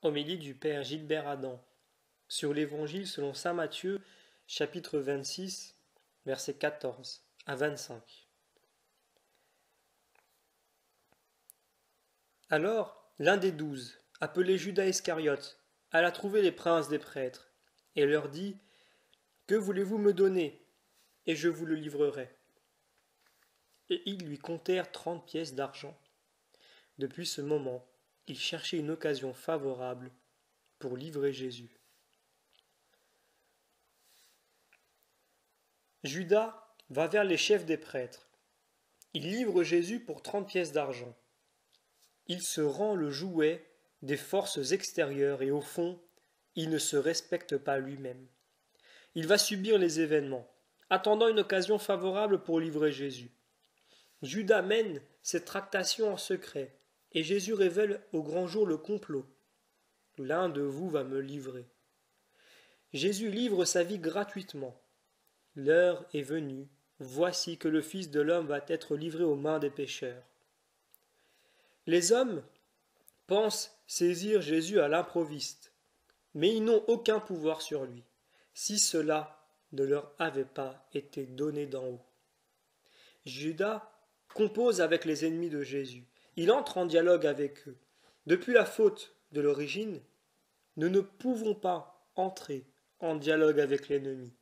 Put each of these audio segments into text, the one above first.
Homélie du Père Gilbert Adam sur l'Évangile selon saint Matthieu, chapitre 26, versets 14 à 25. Alors, l'un des 12, appelé Judas Iscariote, alla trouver les princes des prêtres, et leur dit, que voulez-vous me donner, et je vous le livrerai. Et ils lui comptèrent 30 pièces d'argent. Depuis ce moment, ils cherchaient une occasion favorable pour livrer Jésus. Judas va vers les chefs des prêtres. Il livre Jésus pour 30 pièces d'argent. Il se rend le jouet des forces extérieures et au fond, il ne se respecte pas lui-même. Il va subir les événements, attendant une occasion favorable pour livrer Jésus. Judas mène cette tractation en secret, et Jésus révèle au grand jour le complot. L'un de vous va me livrer. Jésus livre sa vie gratuitement. L'heure est venue, voici que le Fils de l'homme va être livré aux mains des pécheurs. Les hommes pensent saisir Jésus à l'improviste, mais ils n'ont aucun pouvoir sur lui, si cela ne leur avait pas été donné d'en haut. Judas compose avec les ennemis de Jésus. Il entre en dialogue avec eux. Depuis la faute de l'origine, nous ne pouvons pas entrer en dialogue avec l'ennemi.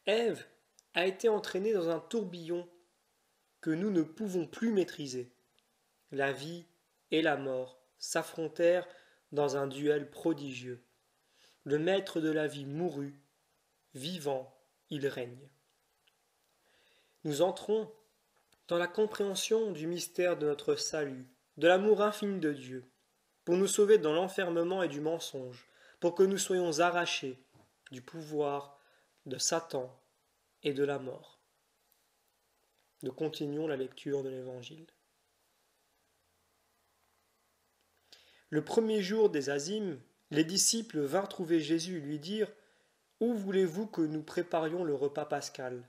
Ève a été entraînée dans un tourbillon que nous ne pouvons plus maîtriser. La vie et la mort s'affrontèrent dans un duel prodigieux. Le maître de la vie mourut, vivant, il règne. Nous entrons dans la compréhension du mystère de notre salut, de l'amour infini de Dieu, pour nous sauver dans l'enfermement et du mensonge, pour que nous soyons arrachés du pouvoir de Satan et de la mort. Nous continuons la lecture de l'Évangile. Le premier jour des Azymes, les disciples vinrent trouver Jésus et lui dirent « Où voulez-vous que nous préparions le repas pascal ?»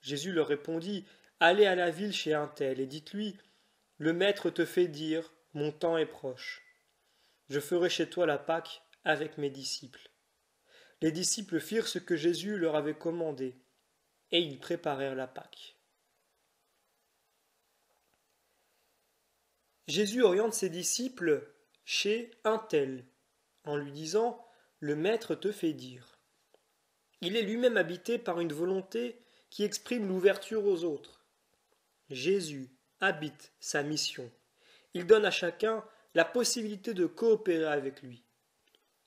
Jésus leur répondit « Allez à la ville chez un tel et dites-lui « Le Maître te fait dire « Mon temps est proche. Je ferai chez toi la Pâque avec mes disciples. » Les disciples firent ce que Jésus leur avait commandé, et ils préparèrent la Pâque. Jésus oriente ses disciples chez un tel, en lui disant « Le Maître te fait dire ». Il est lui-même habité par une volonté qui exprime l'ouverture aux autres. Jésus habite sa mission. Il donne à chacun la possibilité de coopérer avec lui.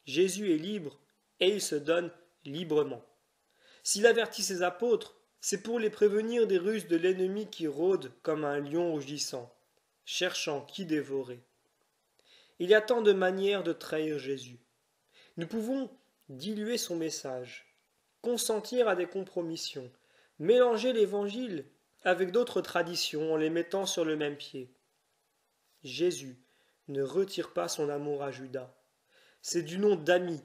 Jésus est libre et il se donne librement. S'il avertit ses apôtres, c'est pour les prévenir des ruses de l'ennemi qui rôde comme un lion rugissant, cherchant qui dévorer. Il y a tant de manières de trahir Jésus. Nous pouvons diluer son message, consentir à des compromissions, mélanger l'Évangile avec d'autres traditions en les mettant sur le même pied. Jésus ne retire pas son amour à Judas. C'est du nom d'ami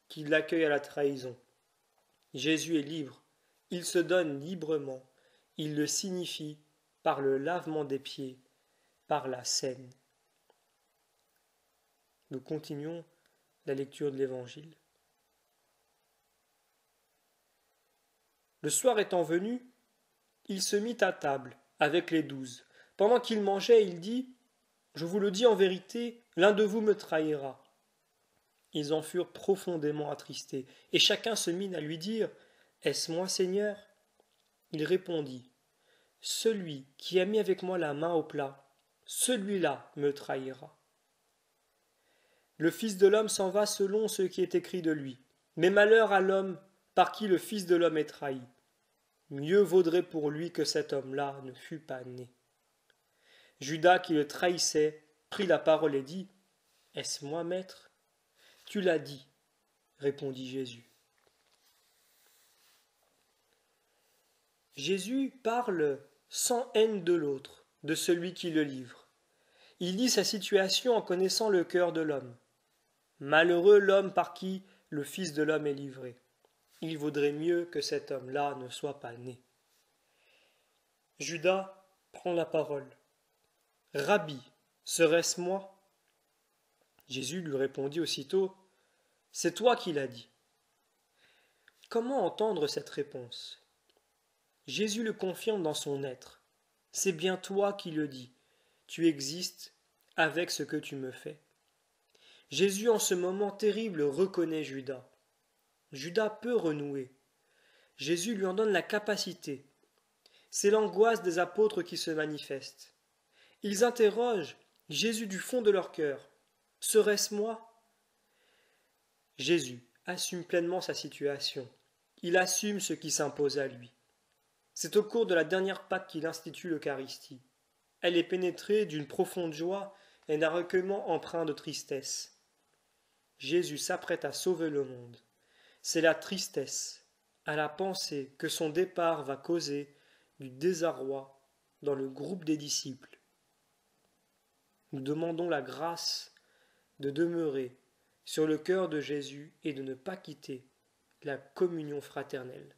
qu'il l'accueille à la trahison. Jésus est libre, il se donne librement, il le signifie par le lavement des pieds, par la scène. Nous continuons la lecture de l'Évangile. Le soir étant venu, il se mit à table avec les 12. Pendant qu'il mangeait, il dit « Je vous le dis en vérité, l'un de vous me trahira. » Ils en furent profondément attristés, et chacun se mit à lui dire « Est-ce moi, Seigneur ?» Il répondit « Celui qui a mis avec moi la main au plat, celui-là me trahira. » Le Fils de l'homme s'en va selon ce qui est écrit de lui. Mais malheur à l'homme par qui le Fils de l'homme est trahi. Mieux vaudrait pour lui que cet homme-là ne fût pas né. Judas, qui le trahissait, prit la parole et dit « Est-ce moi, maître ?» « Tu l'as dit, » répondit Jésus. Jésus parle sans haine de l'autre, de celui qui le livre. Il dit sa situation en connaissant le cœur de l'homme. Malheureux l'homme par qui le Fils de l'homme est livré. Il vaudrait mieux que cet homme-là ne soit pas né. Judas prend la parole. Rabbi, serait-ce moi ? Jésus lui répondit aussitôt, « C'est toi qui l'as dit. » Comment entendre cette réponse? Jésus le confirme dans son être. C'est bien toi qui le dis. Tu existes avec ce que tu me fais. Jésus, en ce moment terrible, reconnaît Judas. Judas peut renouer. Jésus lui en donne la capacité. C'est l'angoisse des apôtres qui se manifeste. Ils interrogent Jésus du fond de leur cœur. Serait-ce moi? Jésus assume pleinement sa situation. Il assume ce qui s'impose à lui. C'est au cours de la dernière Pâque qu'il institue l'Eucharistie. Elle est pénétrée d'une profonde joie et d'un recueillement empreint de tristesse. Jésus s'apprête à sauver le monde. C'est la tristesse, à la pensée que son départ va causer du désarroi dans le groupe des disciples. Nous demandons la grâce de demeurer sur le cœur de Jésus et de ne pas quitter la communion fraternelle.